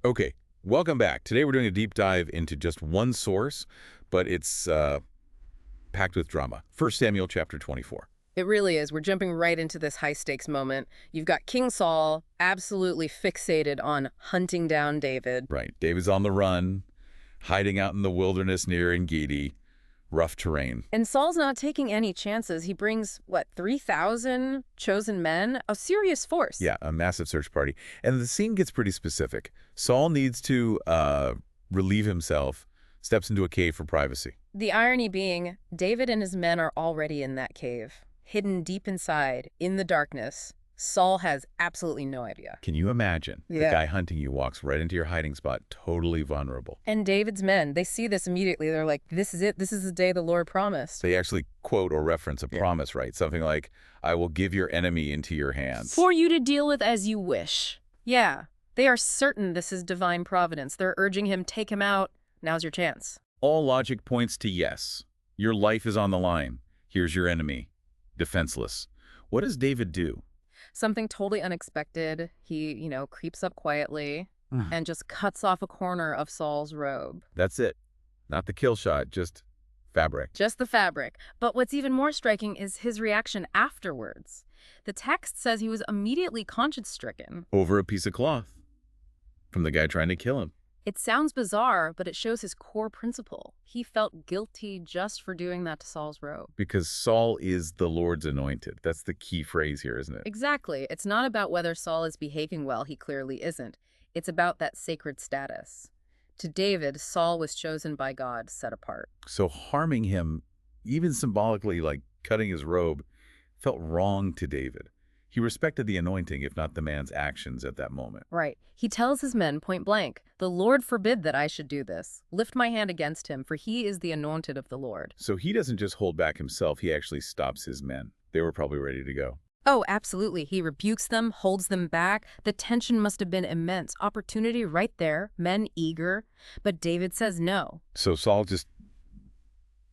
Okay, welcome back. Today we're doing a deep dive into just one source, but it's packed with drama. 1 Samuel chapter 24. It really is. We're jumping right into this high-stakes moment. You've got King Saul absolutely fixated on hunting down David. Right, David's on the run, hiding out in the wilderness near Engedi, rough terrain. And Saul's not taking any chances. He brings, what, 3,000 chosen men? A serious force. Yeah, a massive search party. And the scene gets pretty specific. Saul needs to relieve himself, steps into a cave for privacy. The irony being, David and his men are already in that cave, hidden deep inside, in the darkness. Saul has absolutely no idea. Can you imagine? The guy hunting you walks right into your hiding spot, totally vulnerable. And David's men, they see this immediately. They're like, this is it. This is the day the Lord promised. They actually quote or reference a promise, right? Something like, I will give your enemy into your hands. For you to deal with as you wish. Yeah, they are certain this is divine providence. They're urging him, take him out. Now's your chance. All logic points to yes. Your life is on the line. Here's your enemy. Defenseless. What does David do? Something totally unexpected. He, creeps up quietly and just cuts off a corner of Saul's robe. That's it. Not the kill shot, just fabric. Just the fabric. But what's even more striking is his reaction afterwards. The text says he was immediately conscience-stricken. Over a piece of cloth. From the guy trying to kill him. It sounds bizarre, but it shows his core principle. He felt guilty just for doing that to Saul's robe. Because Saul is the Lord's anointed. That's the key phrase here, isn't it? Exactly. It's not about whether Saul is behaving well. He clearly isn't. It's about that sacred status. To David, Saul was chosen by God, set apart. So harming him, even symbolically like cutting his robe, felt wrong to David. He respected the anointing, if not the man's actions at that moment. Right. He tells his men point blank, the Lord forbid that I should do this. Lift my hand against him, for he is the anointed of the Lord. So he doesn't just hold back himself, he actually stops his men. They were probably ready to go. Oh, absolutely. He rebukes them, holds them back. The tension must have been immense. Opportunity right there, men eager. But David says no. So Saul just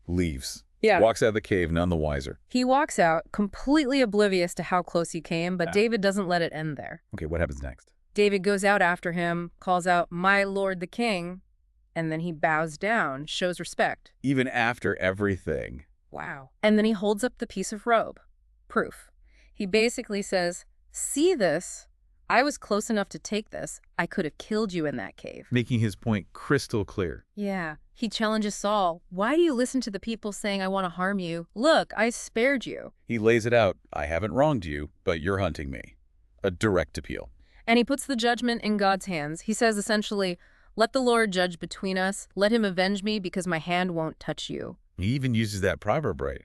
leaves. Yeah. Walks out of the cave, none the wiser. He walks out, completely oblivious to how close he came, but David doesn't let it end there. Okay, what happens next? David goes out after him, calls out, my lord the king, and then he bows down, shows respect. Even after everything. Wow. And then he holds up the piece of robe. Proof. He basically says, see this? I was close enough to take this. I could have killed you in that cave. Making his point crystal clear. Yeah. He challenges Saul. Why do you listen to the people saying I want to harm you? Look, I spared you. He lays it out. I haven't wronged you, but you're hunting me. A direct appeal. And he puts the judgment in God's hands. He says essentially, let the Lord judge between us. Let him avenge me because my hand won't touch you. He even uses that proverb, right?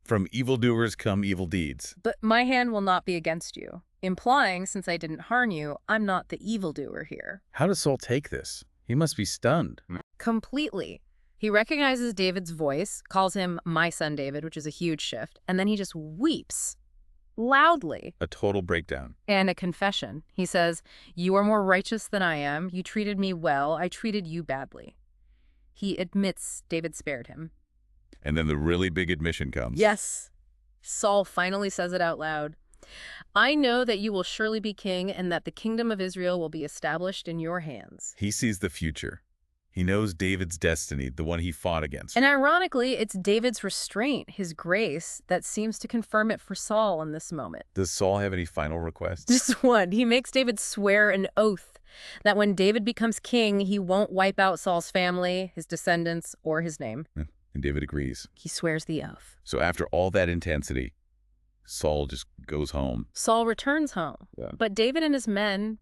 From evildoers come evil deeds. But my hand will not be against you. Implying, since I didn't harm you, I'm not the evildoer here. How does Saul take this? He must be stunned. Completely. He recognizes David's voice, calls him my son David, which is a huge shift, and then he just weeps. Loudly. A total breakdown. And a confession. He says, you are more righteous than I am. You treated me well. I treated you badly. He admits David spared him. And then the really big admission comes. Yes. Saul finally says it out loud. I know that you will surely be king and that the kingdom of Israel will be established in your hands. He sees the future. He knows David's destiny, the one he fought against. And ironically, it's David's restraint, his grace, that seems to confirm it for Saul in this moment. Does Saul have any final requests? Just one. He makes David swear an oath that when David becomes king, he won't wipe out Saul's family, his descendants, or his name. And David agrees. He swears the oath. So after all that intensity, Saul just goes home. Saul returns home. Yeah. But David and his men,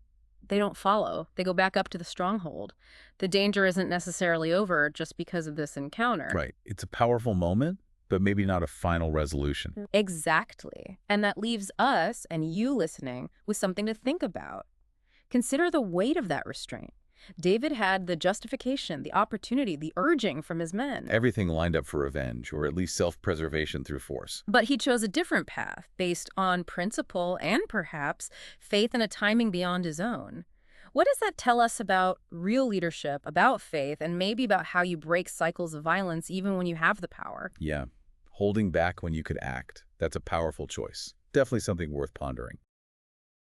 they don't follow. They go back up to the stronghold. The danger isn't necessarily over just because of this encounter. Right. It's a powerful moment, but maybe not a final resolution. Exactly. And that leaves us and you listening with something to think about. Consider the weight of that restraint. David had the justification, the opportunity, the urging from his men. Everything lined up for revenge, or at least self-preservation through force. But he chose a different path, based on principle and perhaps faith and a timing beyond his own. What does that tell us about real leadership, about faith, and maybe about how you break cycles of violence even when you have the power? Yeah. Holding back when you could act. That's a powerful choice. Definitely something worth pondering.